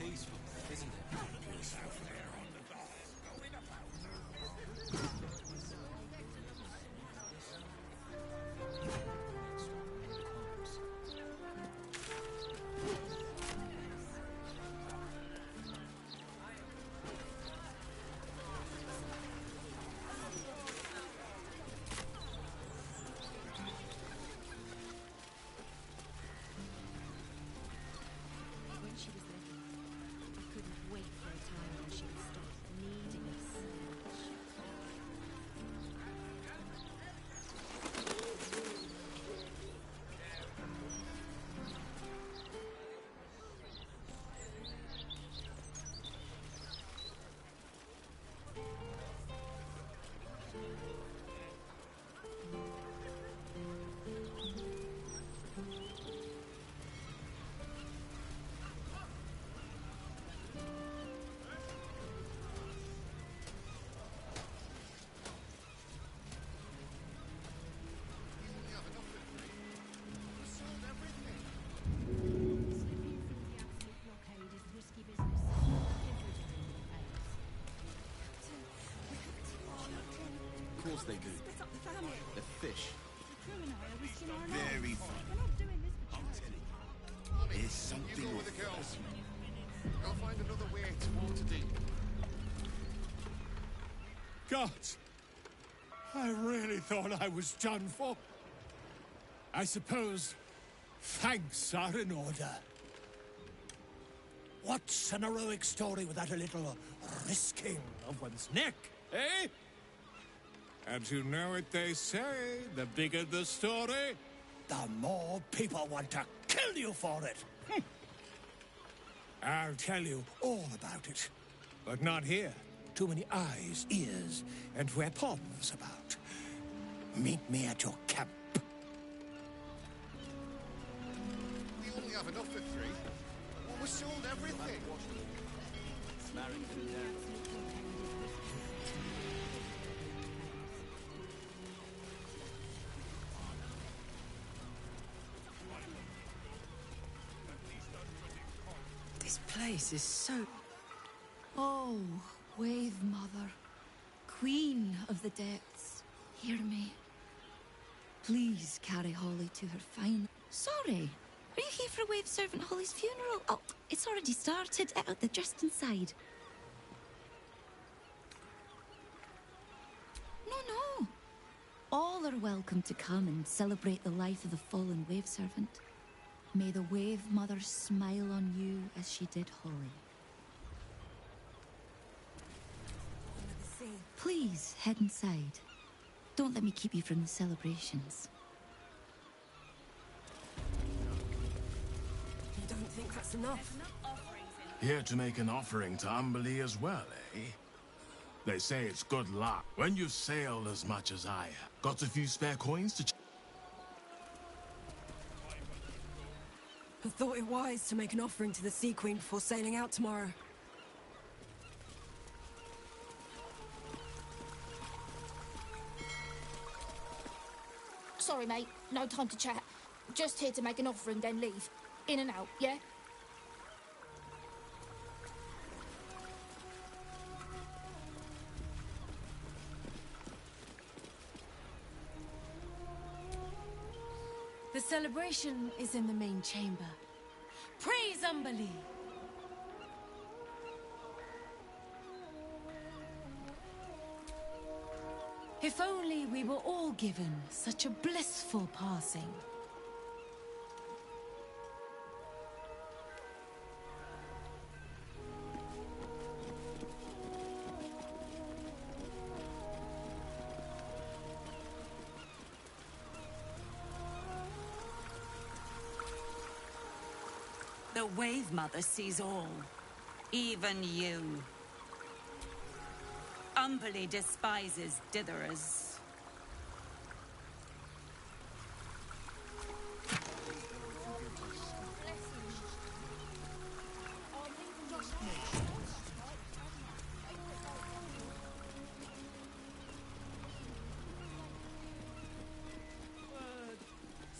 peaceful, isn't it? Of course they do. The fish. Very funny. There's something. You go with the girls. I'll find another way towards the. God, I really thought I was done for. I suppose thanks are in order. What's an heroic story without a little risking of one's neck, eh? And you know what they say, the bigger the story, the more people want to kill you for it. I'll tell you all about it, but not here. Too many eyes, ears, and weapons about. Meet me at your camp. We only have enough for 3. Well, we sold everything. This place is so... Oh, Wave Mother, Queen of the Depths, hear me. Please carry Holly to her fine... Sorry, are you here for Wave Servant Holly's funeral? Oh, it's already started. They're just inside. No. All are welcome to come and celebrate the life of the fallen Wave Servant. May the Wave Mother smile on you as she did Holly. Please, head inside. Don't let me keep you from the celebrations. You don't think that's enough? Here to make an offering to Umberlee as well, eh? They say it's good luck when you've sailed as much as I have. Got a few spare coins to... I thought it wise to make an offering to the Sea Queen before sailing out tomorrow. Sorry, mate. No time to chat. Just here to make an offering, then leave. In and out, yeah? The celebration is in the main chamber. Praise Umberlee! If only we were all given such a blissful passing. The Wave Mother sees all, even you. Umberlee despises ditherers.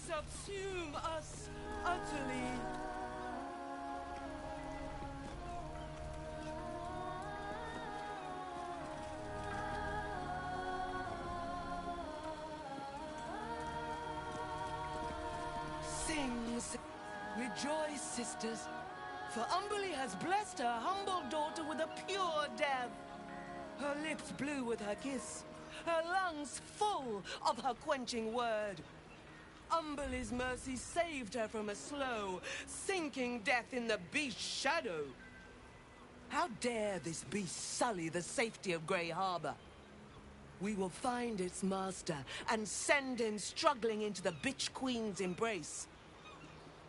Subsume us utterly. Rejoice, sisters, for Umberly has blessed her humble daughter with a pure death. Her lips blue with her kiss, her lungs full of her quenching word. Umberly's mercy saved her from a slow, sinking death in the beast's shadow. How dare this beast sully the safety of Grey Harbor? We will find its master and send him struggling into the bitch queen's embrace.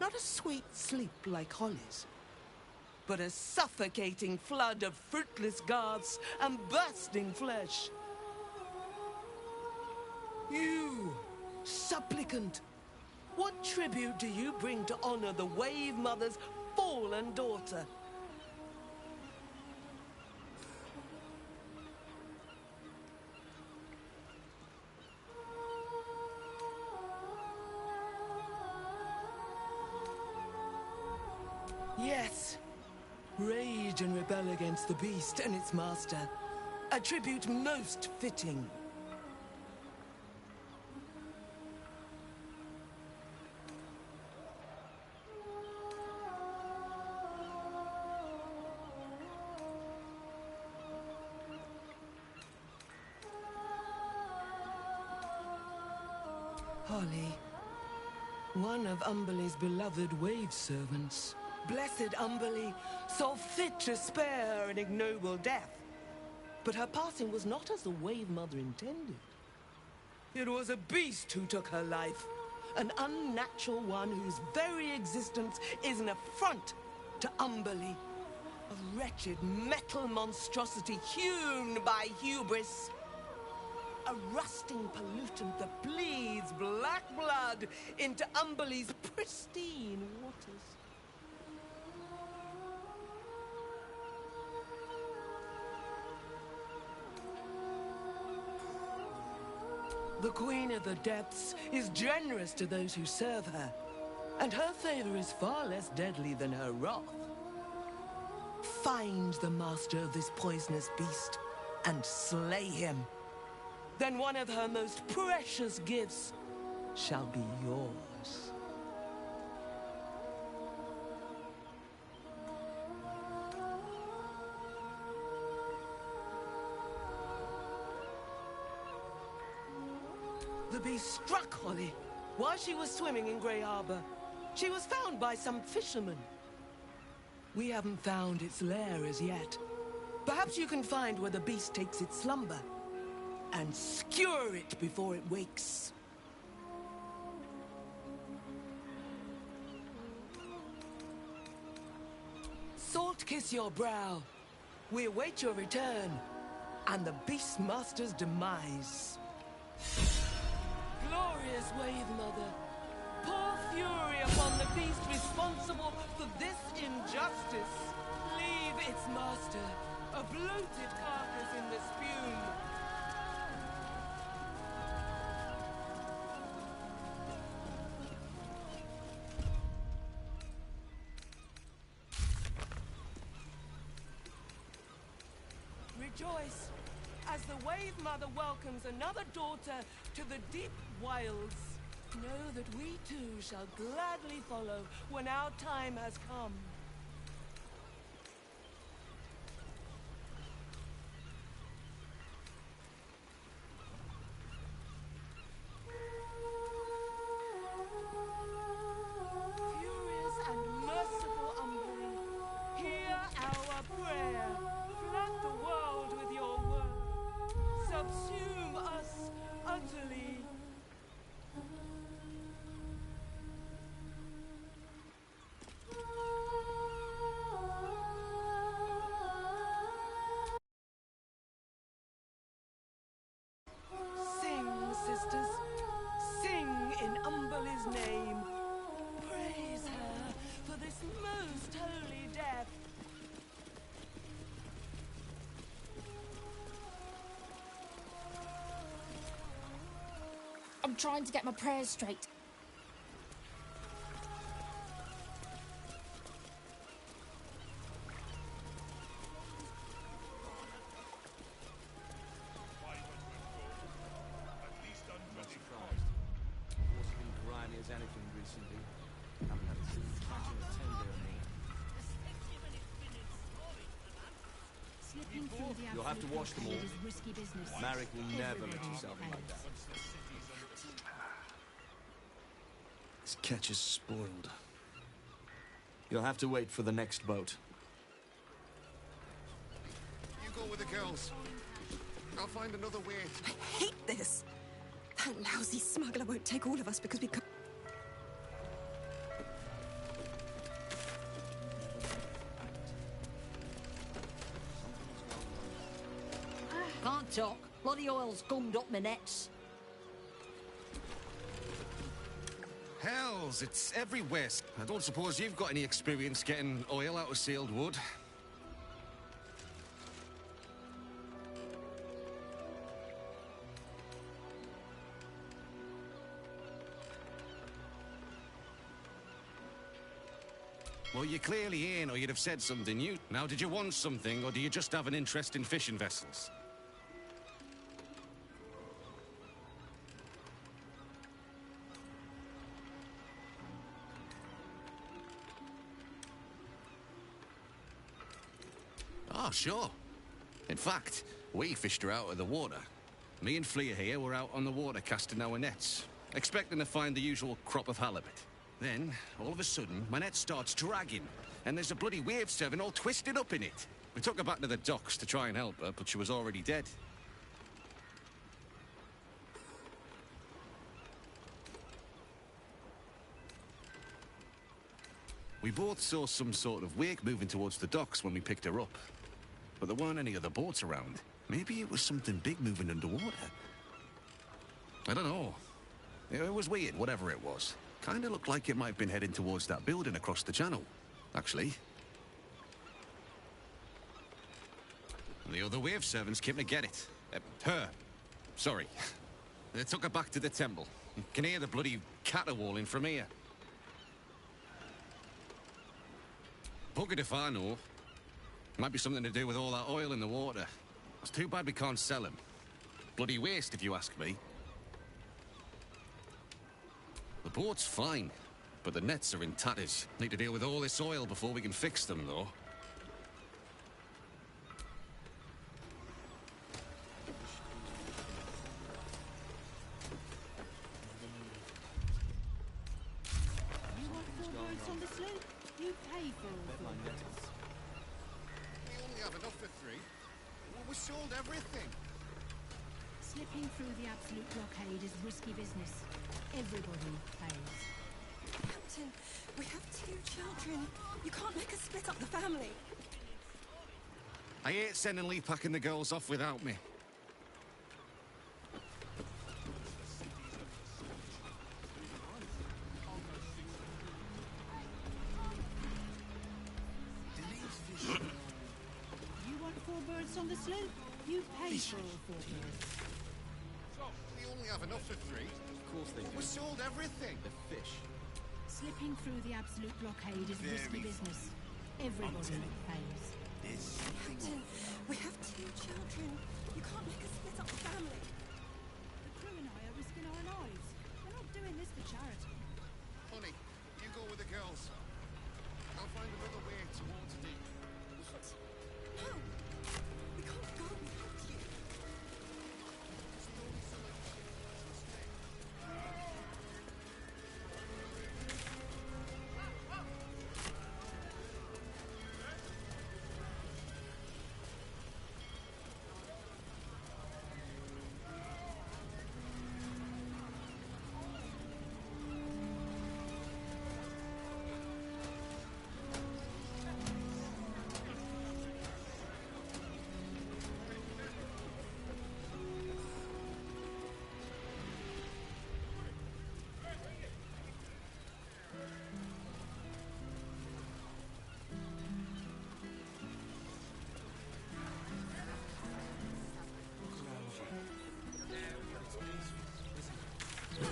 Not a sweet sleep like Holly's, but a suffocating flood of fruitless garths and bursting flesh. You, supplicant, what tribute do you bring to honor the Wave Mother's fallen daughter? Yes. Rage and rebel against the beast and its master. A tribute most fitting. Holly, one of Umberly's beloved wave servants. Blessed Umberly saw fit to spare her an ignoble death. But her passing was not as the Wave Mother intended. It was a beast who took her life. An unnatural one whose very existence is an affront to Umberly. A wretched metal monstrosity hewn by hubris. A rusting pollutant that bleeds black blood into Umberly's pristine waters. The Queen of the Depths is generous to those who serve her, and her favor is far less deadly than her wrath. Find the master of this poisonous beast and slay him. Then one of her most precious gifts shall be yours. The beast struck Holly while she was swimming in Grey Harbor. She was found by some fishermen. We haven't found its lair as yet. Perhaps you can find where the beast takes its slumber and skewer it before it wakes. Salt kiss your brow. We await your return and the Beastmaster's demise. Glorious Wave Mother, pour fury upon the beast responsible for this injustice. Leave its master, a bloated carcass in the spume. Rejoice as the Wave Mother welcomes another daughter to the deep wilds. Know that we too shall gladly follow when our time has come. Furious and merciful Umberly, hear our prayer. Flood the world with your word. Subsume us utterly. Sing, sisters. Sing in Umberly's name. Praise her for this most holy death. I'm trying to get my prayers straight. Not surprised. Water's been grimy as anything recently. You'll have to wash them all. Marek will never let you sell them like that. This catch is spoiled. You'll have to wait for the next boat. You go with the girls. I'll find another way. I hate this. That lousy smuggler won't take all of us because we can't. Can't talk. Bloody oil's gummed up my nets. Hells, it's everywhere. I don't suppose you've got any experience getting oil out of sealed wood. Well, you clearly ain't, or you'd have said something. Now, did you want something, or do you just have an interest in fishing vessels? Oh, sure. In fact, we fished her out of the water. Me and Flea here were out on the water casting our nets, expecting to find the usual crop of halibut. Then, all of a sudden, my net starts dragging, and there's a bloody wave serving all twisted up in it. We took her back to the docks to try and help her, but she was already dead. We both saw some sort of wake moving towards the docks when we picked her up. But there weren't any other boats around. Maybe it was something big moving underwater. I don't know. It was weird, whatever it was. Kinda looked like it might have been heading towards that building across the channel, actually. The other wave servants came to get it. Her. Sorry. They took her back to the temple. You can hear the bloody caterwauling from here. Buggered if I know. Might be something to do with all that oil in the water. It's too bad we can't sell him. Bloody waste, if you ask me. The boat's fine, but the nets are in tatters. Need to deal with all this oil before we can fix them, though. You want 4 boats on the sloop? You pay for all 4 boats. We only have enough for 3. Well, we sold everything. Slipping through the absolute blockade is risky business. Everybody pays. Captain, we have 2 children. You can't make us split up the family. I hate sending Lee packing the girls off without me. You want 4 birds on the sloop? You pay for all 4 birds. We only have enough for 3. Of course they do. We sold everything. The fish. Slipping through the absolute blockade is risky business. Everybody pays. Captain, we have 2 children. You can't make us split up the family. The crew and I are risking our lives. We're not doing this for charity. Honey, you go with the girls. I'll find another way towards the... What? No. We can't go without you.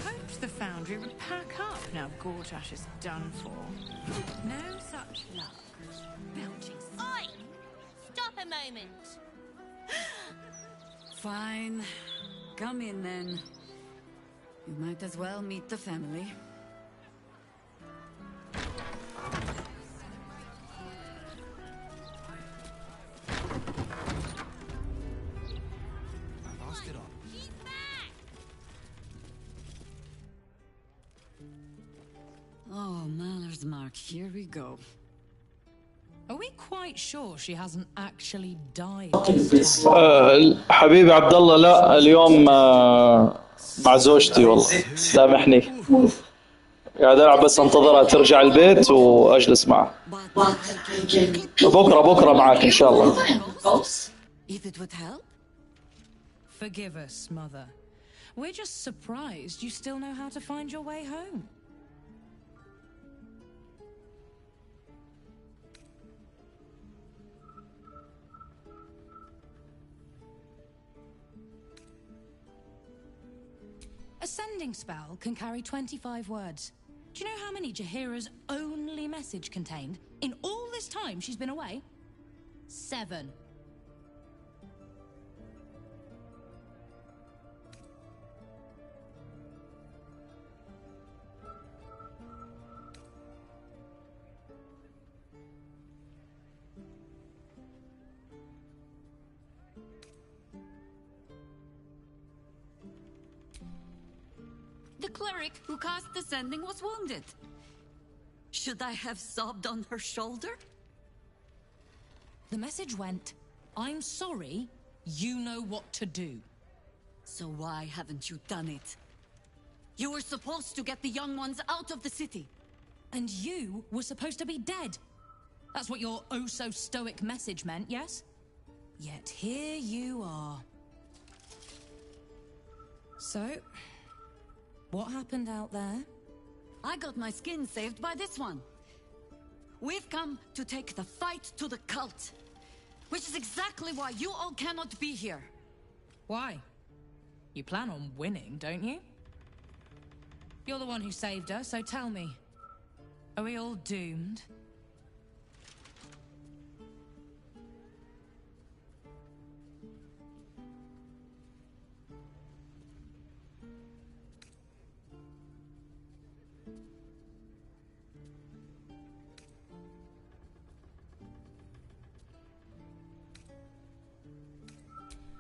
Hoped the foundry would pack up now Gortash is done for. No such luck. Belching. Oi! Stop a moment. Fine. Come in then. You might as well meet the family. Oh, Maller's mark. Here we go. Are we quite sure she hasn't actually died? حبيبي عبد الله لا اليوم مع زوجتي والله سامحني قاعد العب بس انتظرها ترجع البيت واجلس معها بكره معاك ان شاء الله. If it would help? Forgive us, Mother. We're just surprised you still know how to find your way home. A sending spell can carry 25 words. Do you know how many Jaheira's only message contained in all this time she's been away? 7. The cleric who cast the sending was wounded. Should I have sobbed on her shoulder? The message went, I'm sorry, you know what to do. So why haven't you done it? You were supposed to get the young ones out of the city. And you were supposed to be dead. That's what your oh-so-stoic message meant, yes? Yet here you are. So, what happened out there? I got my skin saved by this one. We've come to take the fight to the cult, which is exactly why you all cannot be here. Why? You plan on winning, don't you? You're the one who saved her, so tell me, are we all doomed?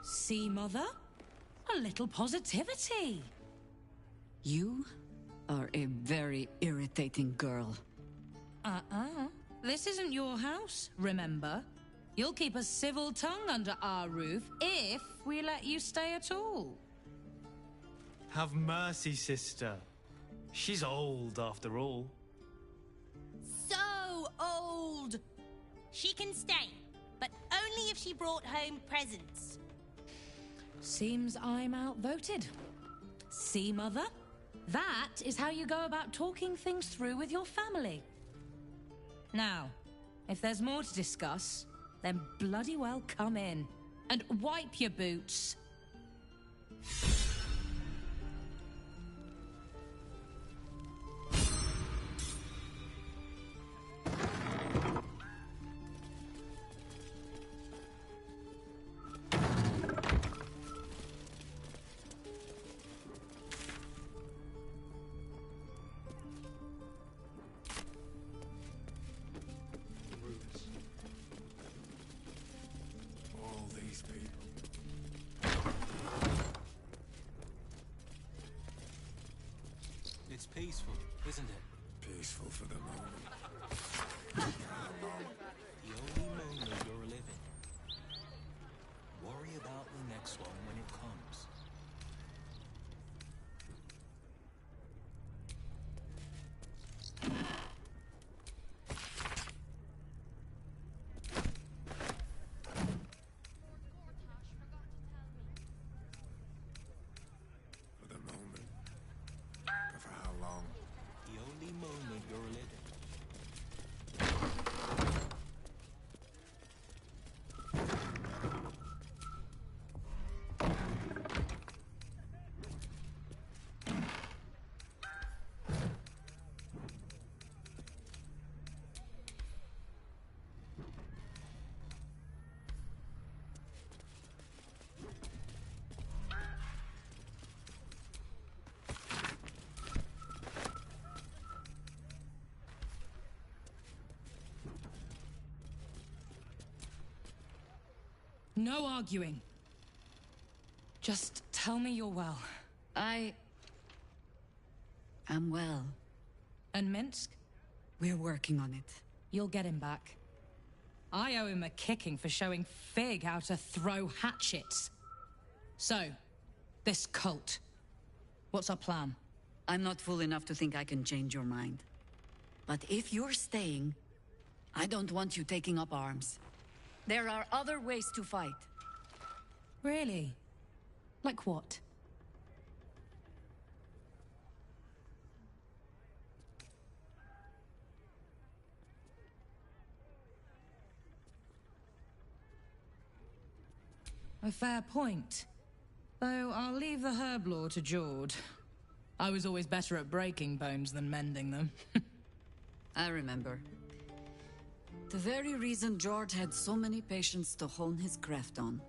See, Mother? A little positivity. You are a very irritating girl. This isn't your house, remember? You'll keep a civil tongue under our roof if we let you stay at all. Have mercy, sister. She's old, after all. So old! She can stay, but only if she brought home presents. Seems I'm outvoted. See, Mother? That is how you go about talking things through with your family. Now, if there's more to discuss, then bloody well come in. And wipe your boots. It's peaceful, isn't it? Peaceful for the moment. The only moment you're living. Worry about the next one when it comes. For the moment. But for how long? The only moment you're living. No arguing. Just tell me you're well. I am well. And Minsk? We're working on it. You'll get him back. I owe him a kicking for showing Fig how to throw hatchets. So, this cult. What's our plan? I'm not fool enough to think I can change your mind. But if you're staying, I don't want you taking up arms. There are other ways to fight. Really? Like what? A fair point. Though I'll leave the herb lore to Jord. I was always better at breaking bones than mending them. I remember. The very reason George had so many patients to hone his craft on.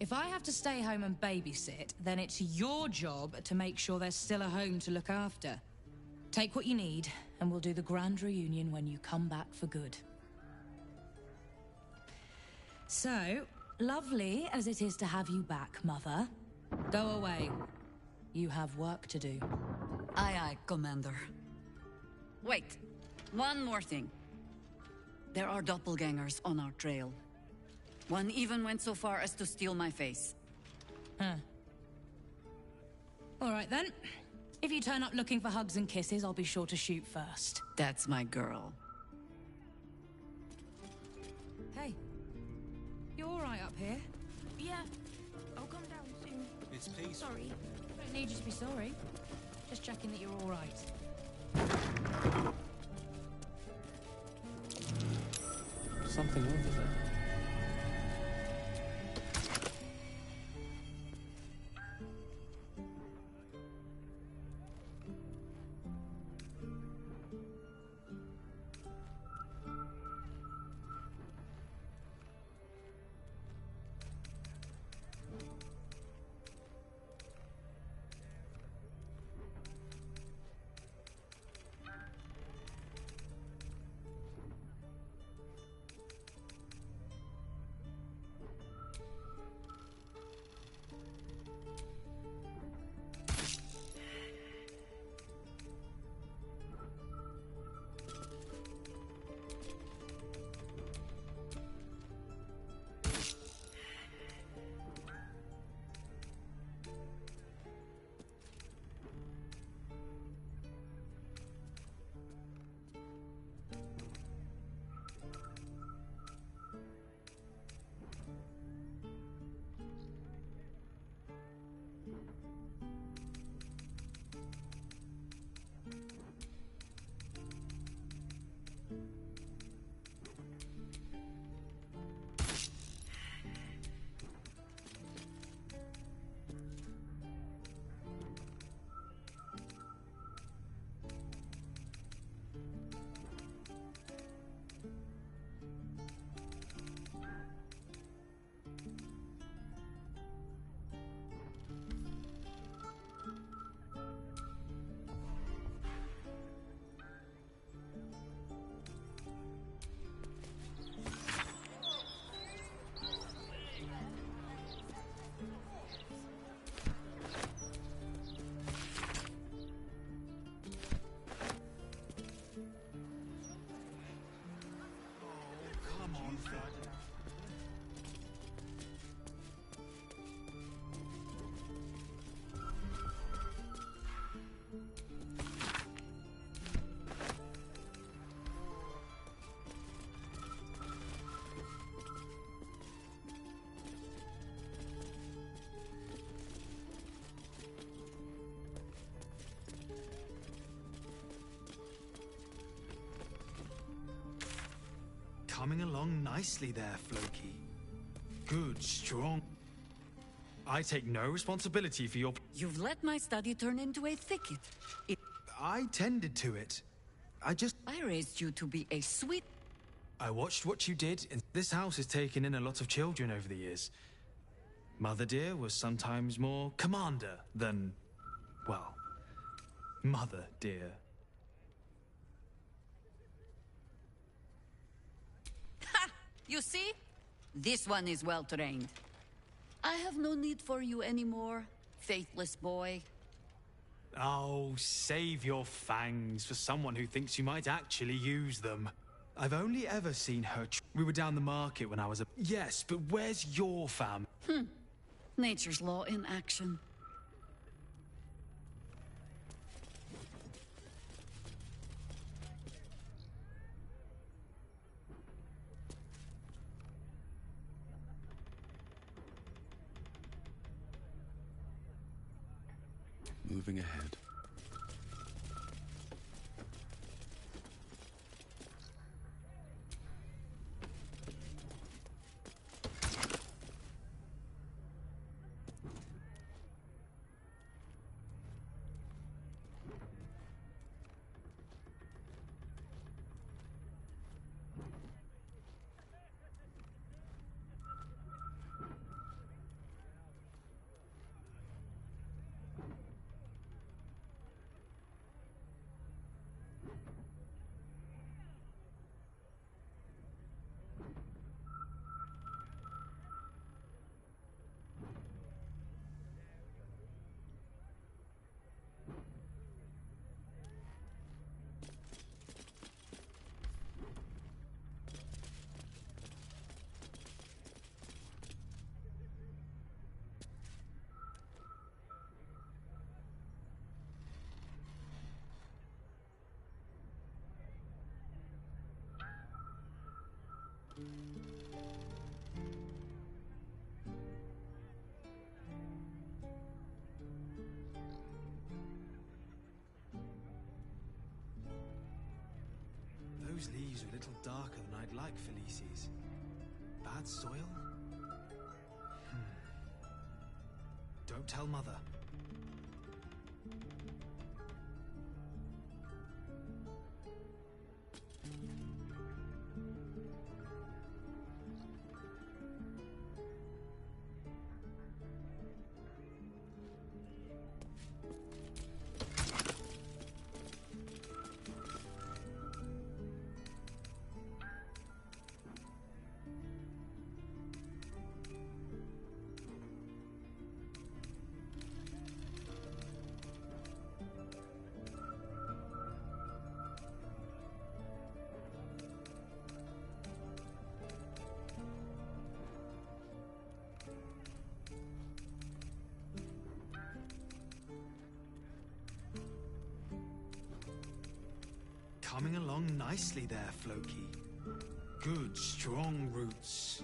If I have to stay home and babysit, then it's your job to make sure there's still a home to look after. Take what you need, and we'll do the grand reunion when you come back for good. So, lovely as it is to have you back, Mother, go away. You have work to do. Aye, aye, Commander. Wait, one more thing. There are doppelgangers on our trail. One even went so far as to steal my face. Huh. All right, then. If you turn up looking for hugs and kisses, I'll be sure to shoot first. That's my girl. Hey. You all right up here? Yeah. I'll come down soon. It's peaceful. Sorry. Don't need you to be sorry. Just checking that you're all right. Something over there. Coming along nicely there, Floki. Good, strong. I take no responsibility for your... You've let my study turn into a thicket. I tended to it. I raised you to be a sweet... I watched what you did, and this house has taken in a lot of children over the years. Mother dear was sometimes more commander than, well, mother dear. Ha! You see? This one is well trained. I have no need for you anymore, faithless boy. Oh, save your fangs for someone who thinks you might actually use them. I've only ever seen her. We were down the market when I was a. Yes, but where's your fam? Nature's law in action. Moving ahead. Those leaves are a little darker than I'd like, Felices. Bad soil? Don't tell Mother. Coming along nicely there, Floki. Good, strong roots.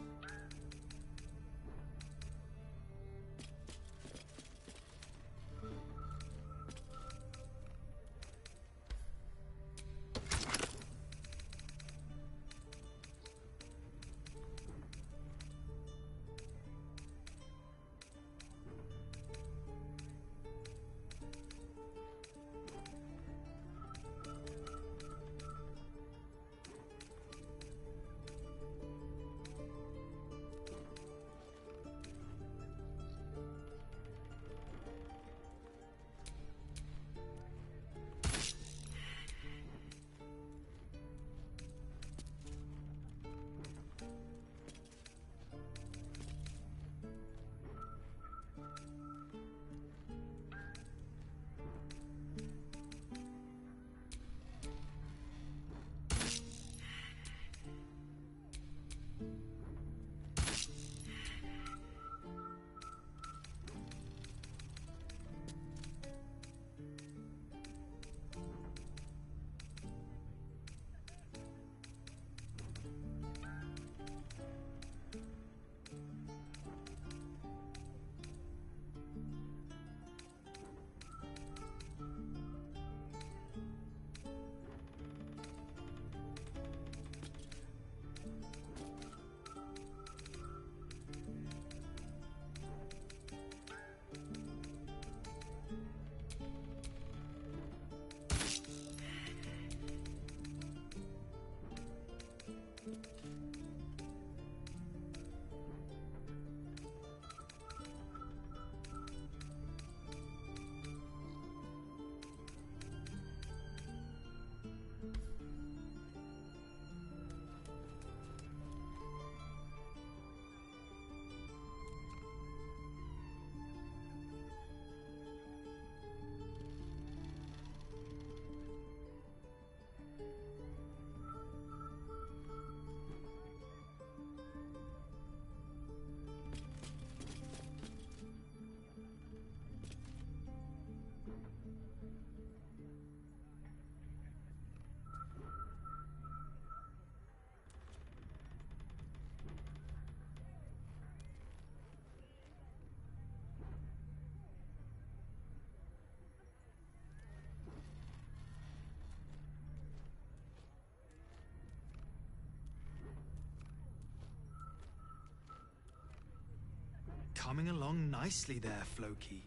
coming along nicely there, Floki.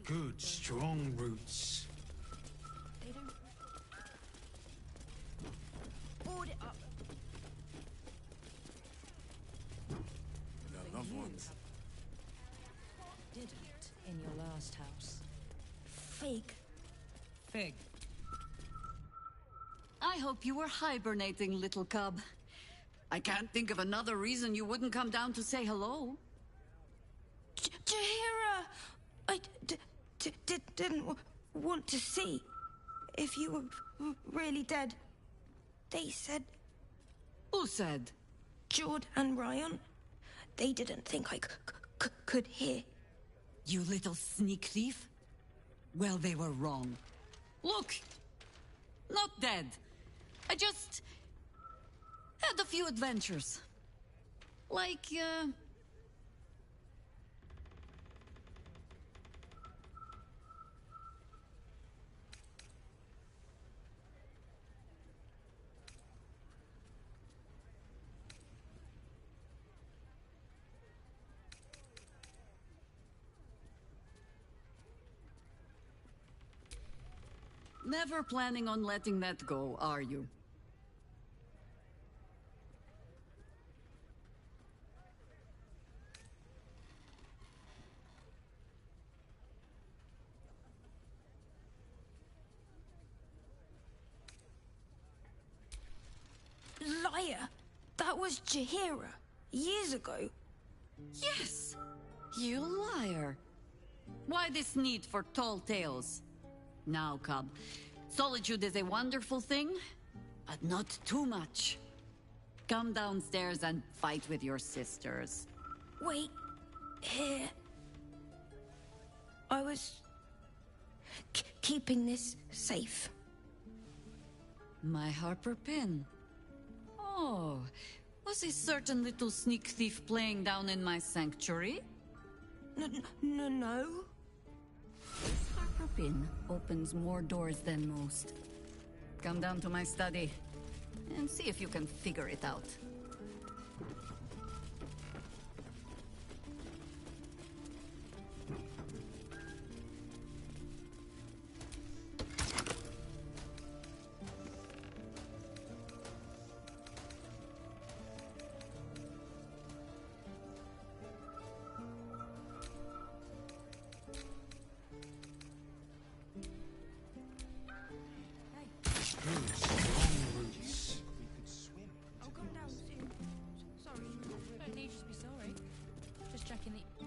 Good, strong roots. Board it up. Their loved ones. Didn't in your last house. Fig. Fig. I hope you were hibernating, little cub. I can't think of another reason you wouldn't come down to say hello. Jahira! I didn't want to see if you were really dead. They said... Who said? Jord and Ryan. They didn't think I could hear. You little sneak thief? Well, they were wrong. Look! Not dead. I just... had a few adventures. Like, never planning on letting that go, are you? Liar! That was Jahira. Years ago. Yes! You liar. Why this need for tall tales? Now, cub. Solitude is a wonderful thing, but not too much. Come downstairs and fight with your sisters. Wait. Here. I was... keeping this safe. My Harper pin. Oh, was a certain little sneak thief playing down in my sanctuary? No. This Harper pin opens more doors than most. Come down to my study and see if you can figure it out.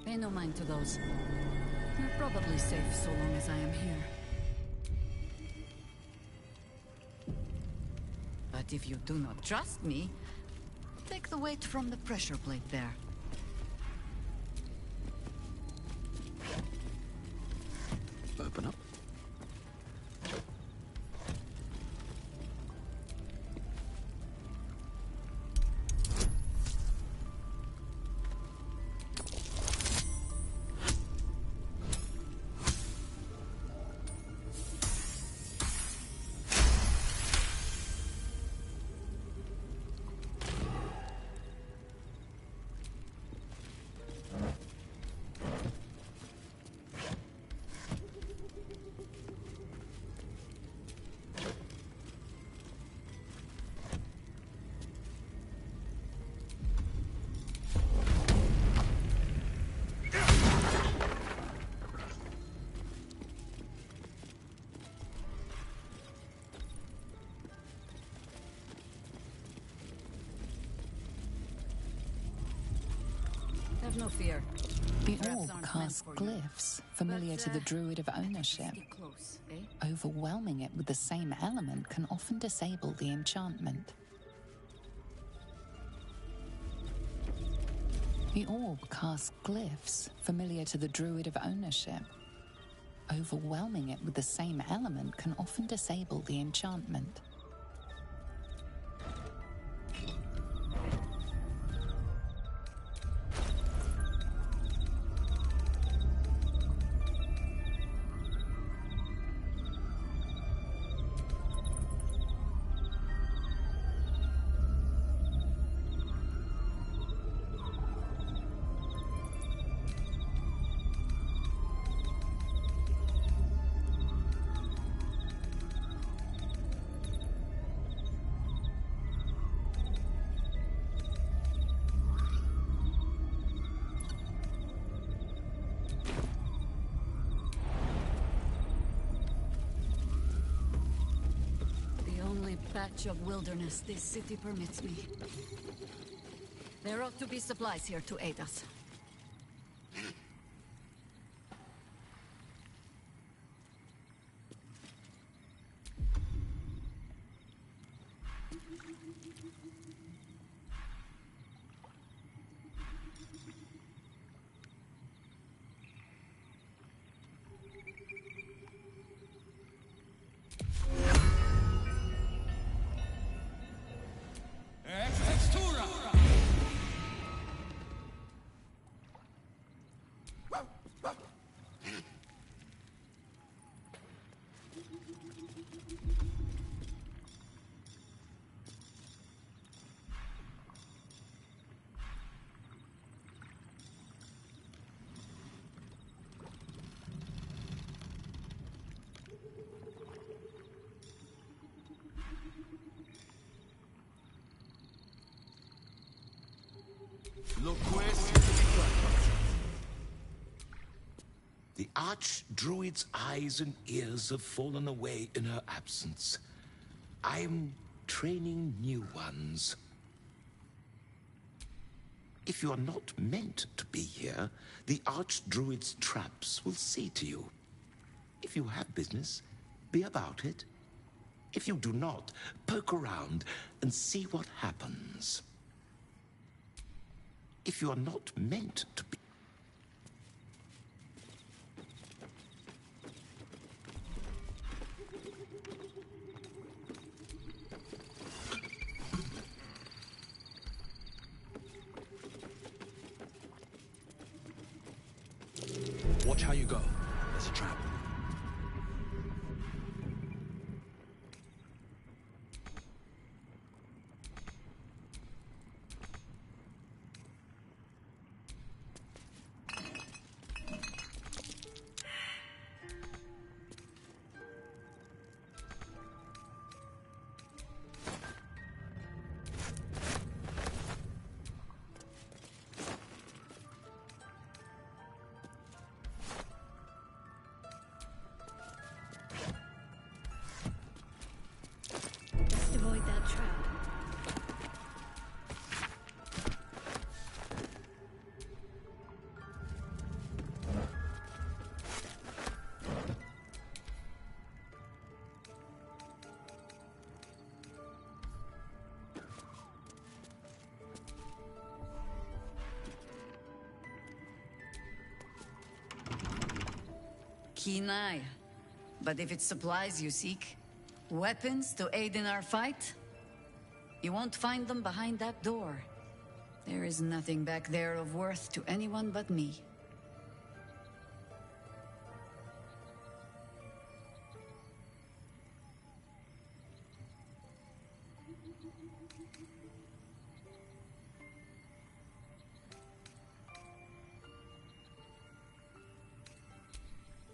Pay no mind to those. You're probably safe so long as I am here. But if you do not trust me, take the weight from the pressure plate there. Open up. Have no fear. The orb casts glyphs, familiar to the druid of ownership. Close, eh? Overwhelming it with the same element can often disable the enchantment. The orb casts glyphs, familiar to the druid of ownership. Overwhelming it with the same element can often disable the enchantment. patch of wilderness this city permits me. There ought to be supplies here to aid us. The Archdruid's eyes and ears have fallen away in her absence. I'm training new ones. If you are not meant to be here, the Archdruid's traps will see to you. If you have business, be about it. If you do not, poke around and see what happens. If you are not meant to be... Watch how you go. There's a trap. Best avoid that trap. Keen eye. But if it's supplies you seek, weapons to aid in our fight, you won't find them behind that door. There is nothing back there of worth to anyone but me.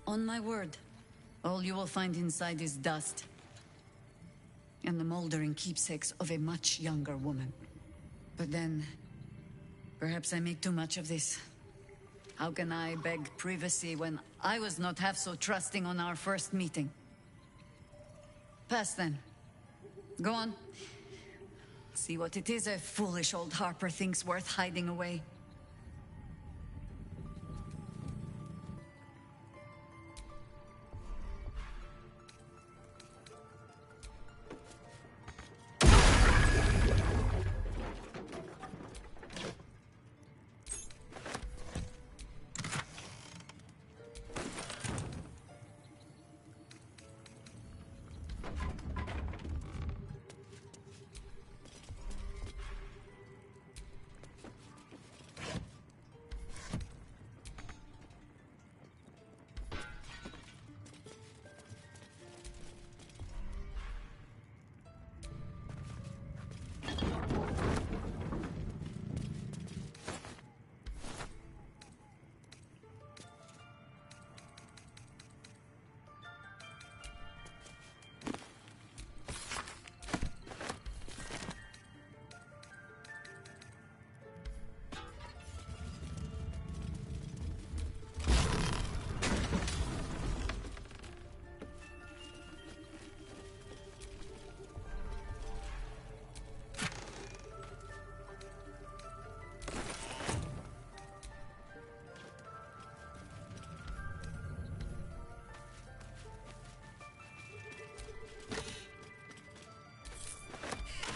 On my word, all you will find inside is dust. And the moldering keepsakes of a much younger woman. But then, perhaps I make too much of this. How can I beg privacy when I was not half so trusting on our first meeting? Pass then. Go on. See what it is a foolish old Harper thinks worth hiding away.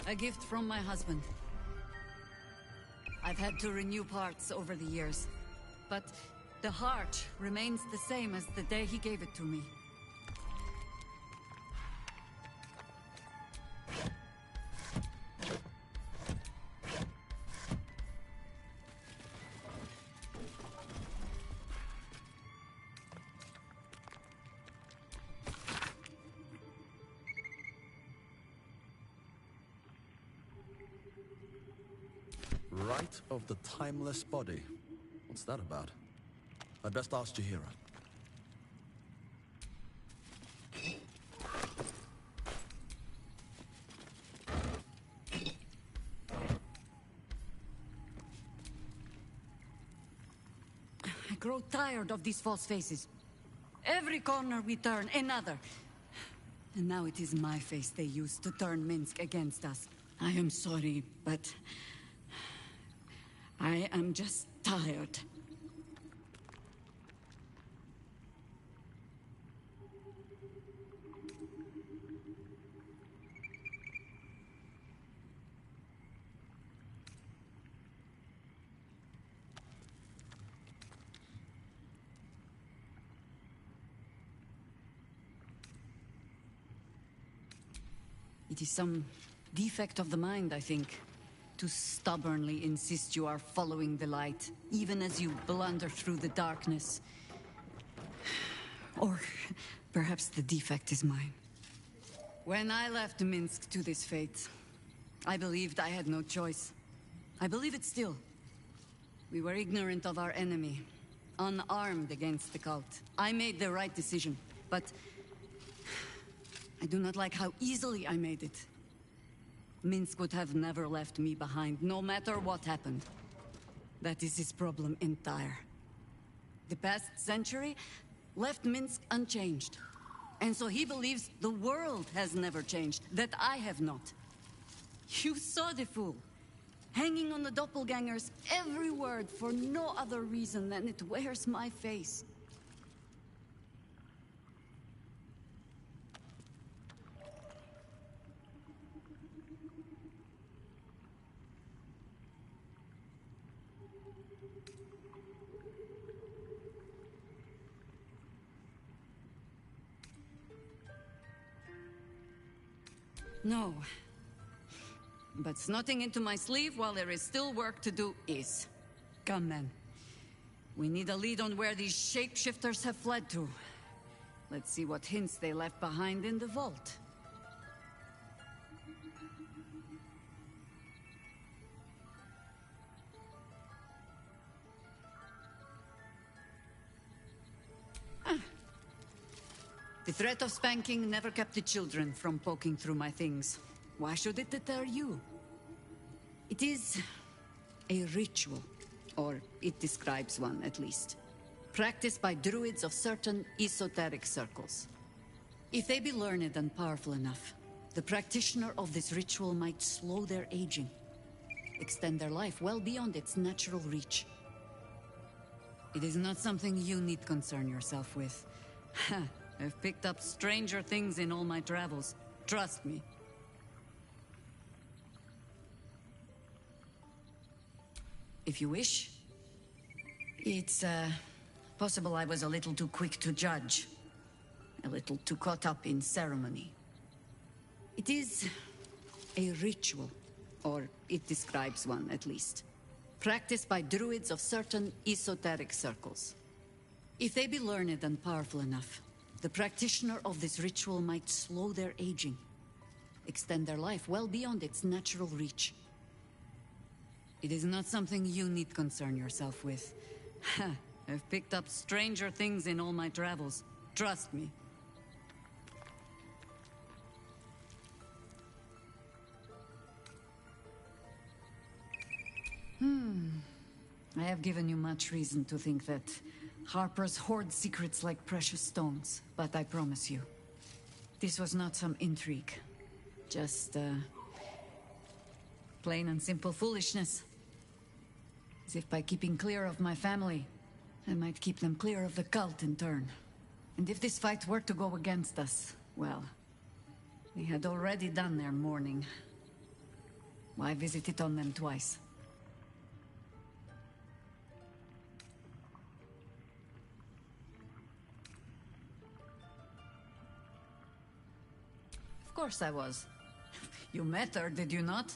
A gift from my husband. I've had to renew parts over the years, but the heart remains the same as the day he gave it to me. Rite of the Timeless Body. What's that about? I'd best ask Jahira. I grow tired of these false faces. Every corner we turn, another. And now it is my face they use to turn Minsk against us. I am sorry, but I am just tired. It is some defect of the mind, I think. To stubbornly insist you are following the light, even as you blunder through the darkness. Or perhaps the defect is mine. When I left Minsk to this fate, I believed I had no choice. I believe it still. We were ignorant of our enemy, unarmed against the cult. I made the right decision, but I do not like how easily I made it. Minsk would have never left me behind, no matter what happened. That is his problem entire. The past century left Minsk unchanged. And so he believes the world has never changed, that I have not. You saw the fool, hanging on the doppelganger's every word for no other reason than it wears my face. No. But snotting into my sleeve while there is still work to do is. Come then. We need a lead on where these shapeshifters have fled to. Let's see what hints they left behind in the vault. The threat of spanking never kept the children from poking through my things. Why should it deter you? It is a ritual, or it describes one at least, practiced by druids of certain esoteric circles. If they be learned and powerful enough, the practitioner of this ritual might slow their aging, extend their life well beyond its natural reach. It is not something you need concern yourself with. I've picked up stranger things in all my travels. Trust me. If you wish. It's, possible I was a little too quick to judge. A little too caught up in ceremony. It is a ritual, or it describes one at least, practiced by druids of certain esoteric circles. If they be learned and powerful enough, the practitioner of this ritual might slow their aging, extend their life well beyond its natural reach. It is not something you need concern yourself with. I've picked up stranger things in all my travels. Trust me. I have given you much reason to think that Harpers hoard secrets like precious stones, but I promise you, this was not some intrigue. Just, plain and simple foolishness. As if by keeping clear of my family, I might keep them clear of the cult in turn. And if this fight were to go against us, well, they had already done their mourning. Why visit it on them twice? Of course I was. You met her, did you not?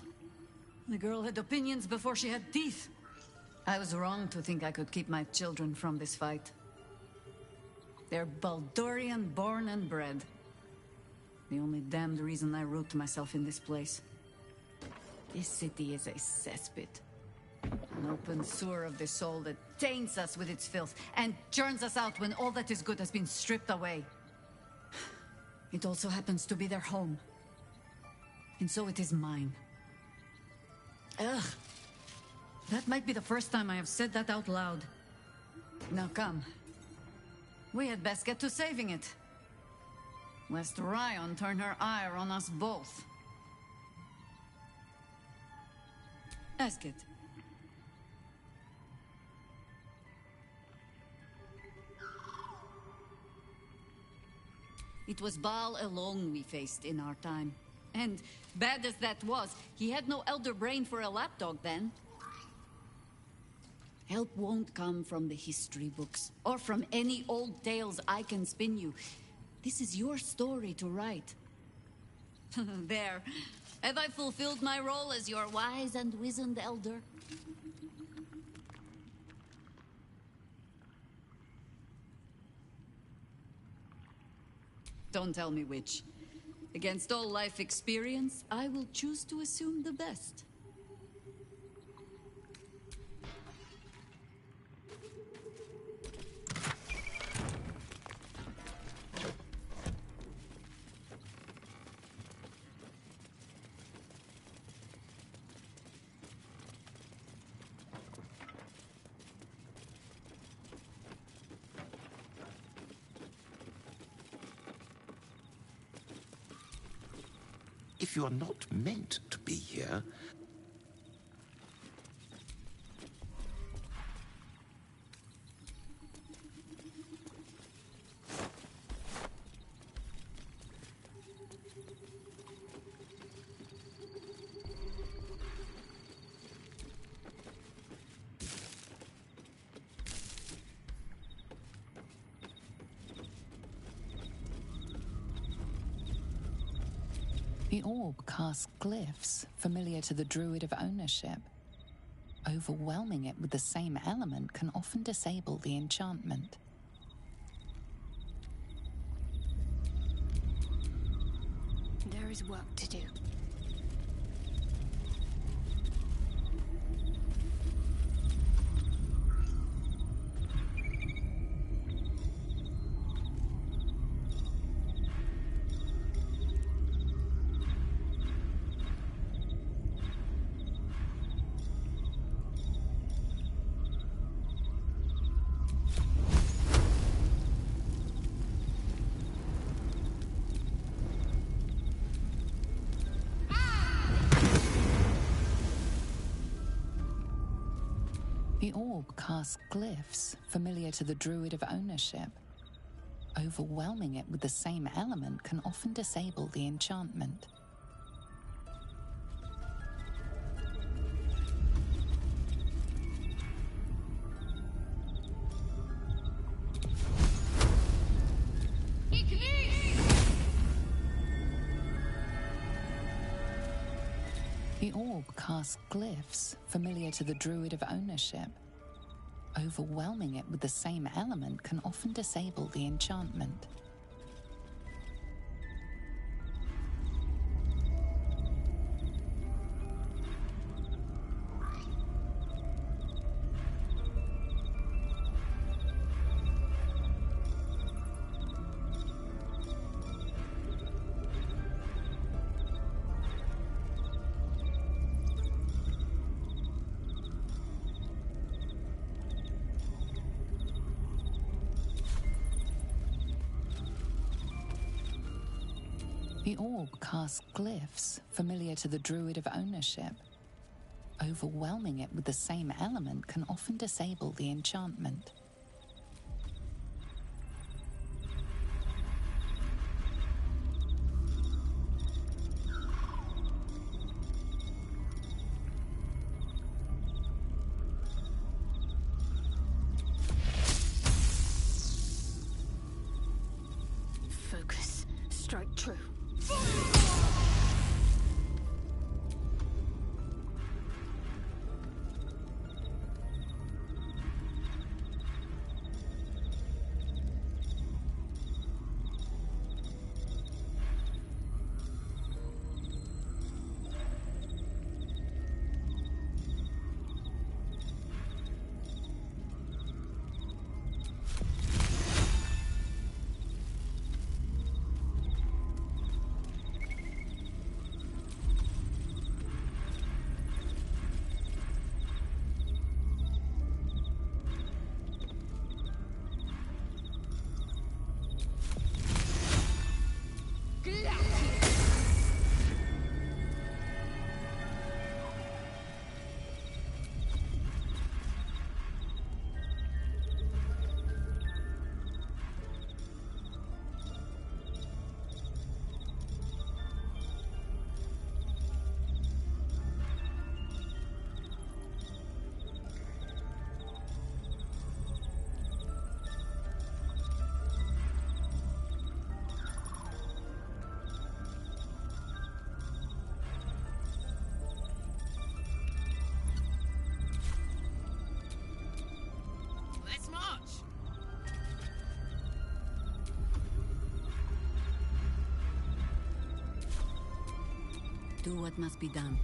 The girl had opinions before she had teeth. I was wrong to think I could keep my children from this fight. They're Baldurian born and bred. The only damned reason I root myself in this place. This city is a cesspit. An open sewer of the soul that taints us with its filth and churns us out when all that is good has been stripped away. It also happens to be their home. And so it is mine. Ugh. That might be the first time I have said that out loud. Now come. We had best get to saving it. Lest Ryan turn her ire on us both. Ask it. It was Baal alone we faced in our time. And bad as that was, he had no elder brain for a lapdog then. Help won't come from the history books, or from any old tales I can spin you. This is your story to write. There. Have I fulfilled my role as your wise and wizened elder? Don't tell me which. Against all life experience, I will choose to assume the best. If you are not meant to be here, The orb casts glyphs familiar to the druid of ownership. Overwhelming it with the same element can often disable the enchantment. There is work to do. The orb casts glyphs familiar to the druid of ownership. Overwhelming it with the same element can often disable the enchantment. The orb casts glyphs familiar to the druid of ownership. Overwhelming it with the same element can often disable the enchantment. The orb casts glyphs familiar to the druid of ownership. Overwhelming it with the same element can often disable the enchantment. Do what must be done.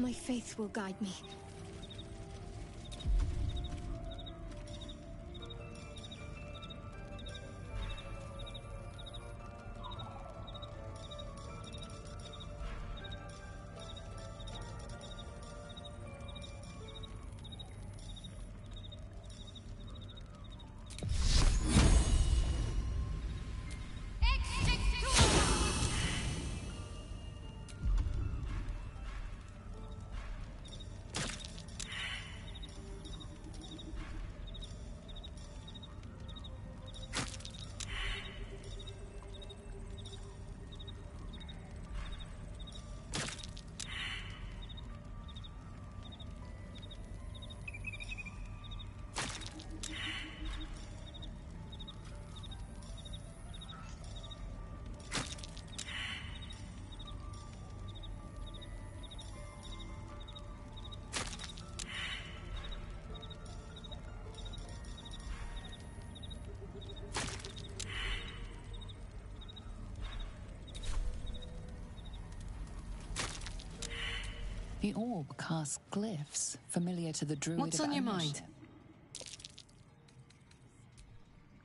My faith will guide me. The orb casts glyphs familiar to the druid What's of on your ownership. mind?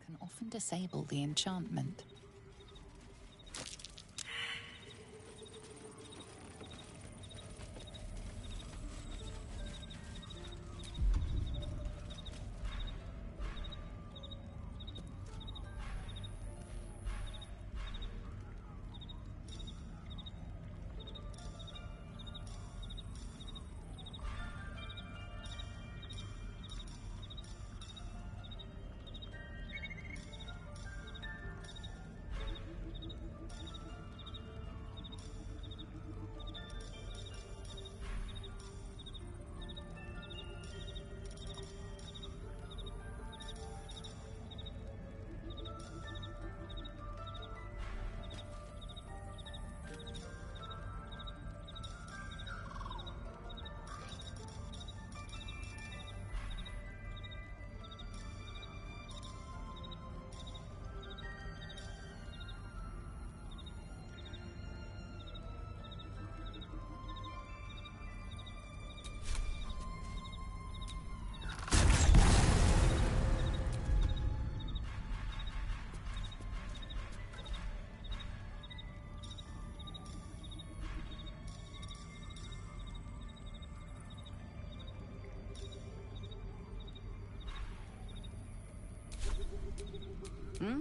Can often disable the enchantment. Hmm?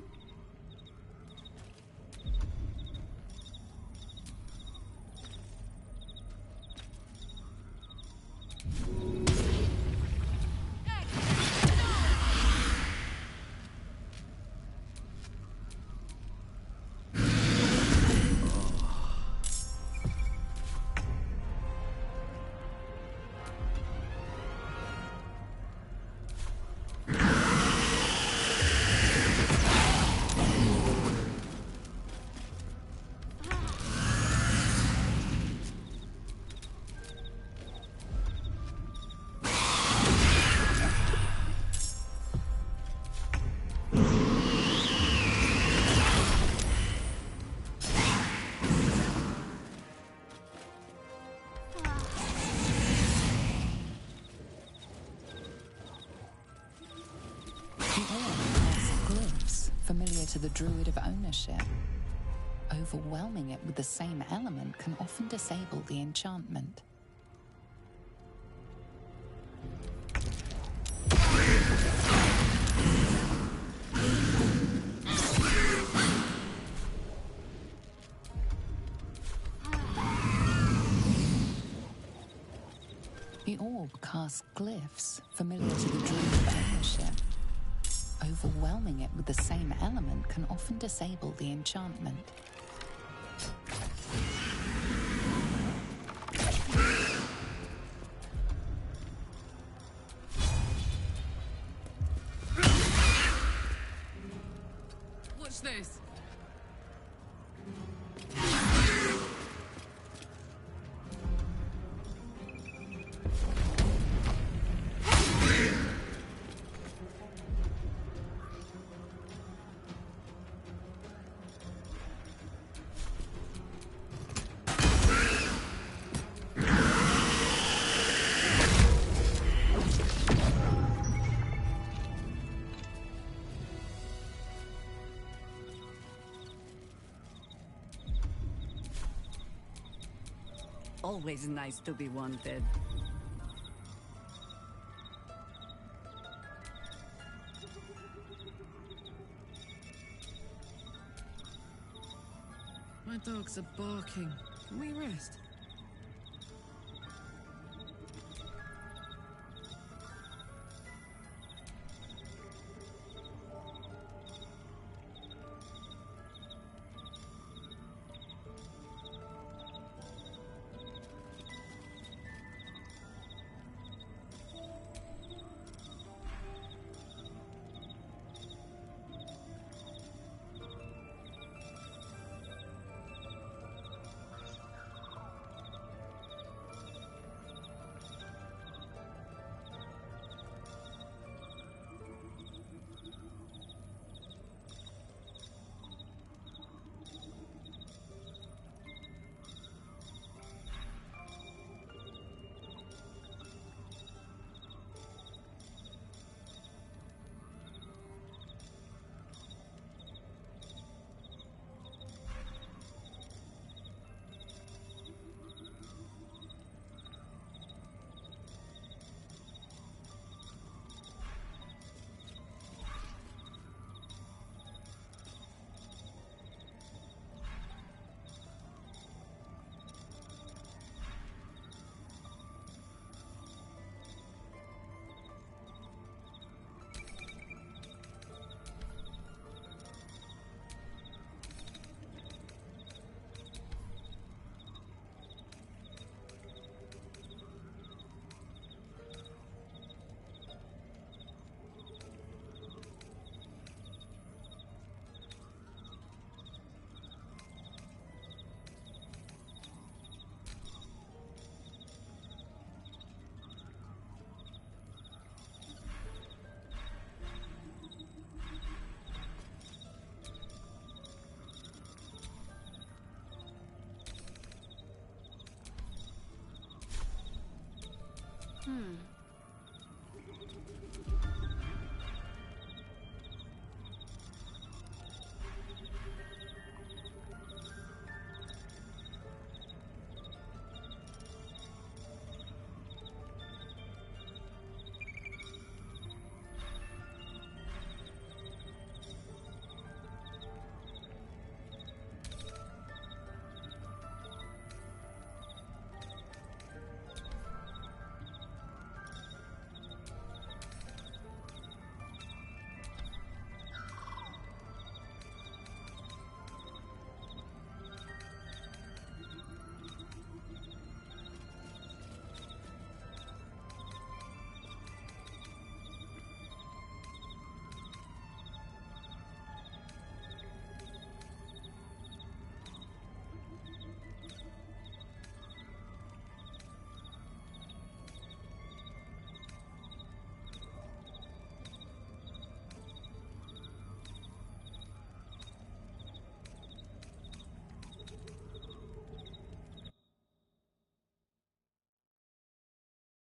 Familiar to the druid of ownership. Overwhelming it with the same element can often disable the enchantment. The orb casts glyphs familiar to the druid of ownership. Overwhelming it with the same element can often disable the enchantment. What's this? Always nice to be wanted. My dogs are barking. Can we rest?